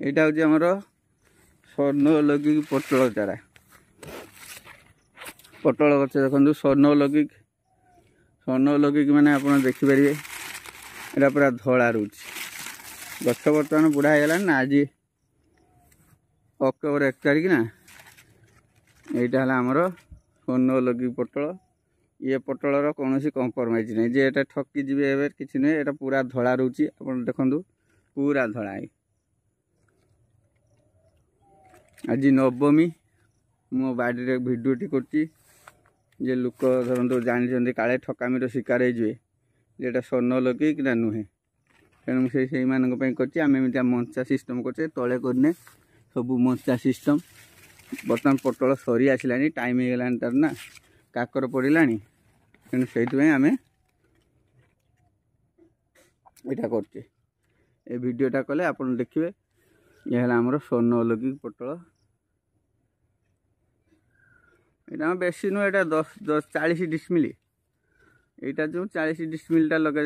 यहाँ हूँ आमर स्वर्णलौकिक पटल चारा पटल गच देखो स्वर्णलौकिक माने आप देखिपारे यहाँ पूरा धला रोच गछ बर्तमान बुढ़ा होगा ना आज अक्टोबर 1 तारिख ना यहाँ है आमर स्वर्णलौकिक पटल ये पटलर कौन कंप्रोमाइज नहीं जे एटा ठकी जी किसी नुहे यहाँ पूरा धला रोच आप देखु पूरा धला आज नवमी मो बाड़ी भिडियोटी करची जे लोक धरतु जानी काले ठकामीर शिकार होटा स्वर्णलौकिक ना नुहे तेणु से आम मंचा सिस्टम करचे तले करने सब मंचा सिस्टम बर्तमान पटल सरी आसला टाइम हो गलानी तार ना काकर पड़ा तेणु से आम यहाँ करचे ए भिडियोटा कले आप देखिए यह है आमर स्वर्णलौकिक पटल यहाँ बेसी नुह यहाँ 40 डिसमिल यहाँ जो 40 डिसमिलटा लगे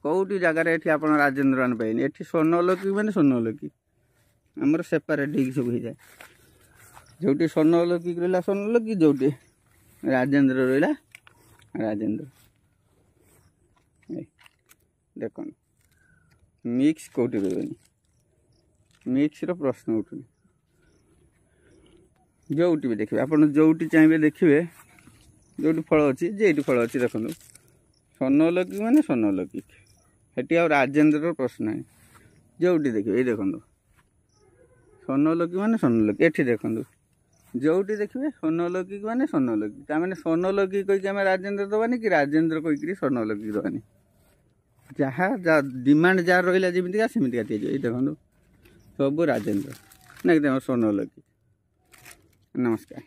कौटी जगार ये आप राजेन्द्र पाए ये स्वर्णलौकिक मैंने स्वर्णलौकिक आमर सेपारेट सब हो जाए जो स्वर्णलौकिक रहा स्वर्णलौकिक जो राजेन्द्र रहा राजेन्द्र देख मिक्स कौटी रही मिक्स प्रश्न उठुनी जो भी देखिए आप जो चाहिए देखिए जो फल अच्छी जे फल अच्छी देखो स्वर्णलौकिक मैंने स्वर्णलौकिक हेटी आ राजेन्द्र प्रश्न है जो देखिए ये देखो स्वर्णलौकिक मैंने स्वर्णलौकिक ये देखो जो देखिए स्वर्णलौकिक मैंने स्वर्णलौकिक मैंने स्वर्णलौकिक कहीकि आम राजेन्द्र दबानी कि राजेन्द्र कहीकि स्वर्णलौकिक दबानी जहाँ डिमांड जार रहा जमीका सेमिका दिए ये देखो सब राजेन्द्र ना कि स्वर्णलौकिक। नमस्कार।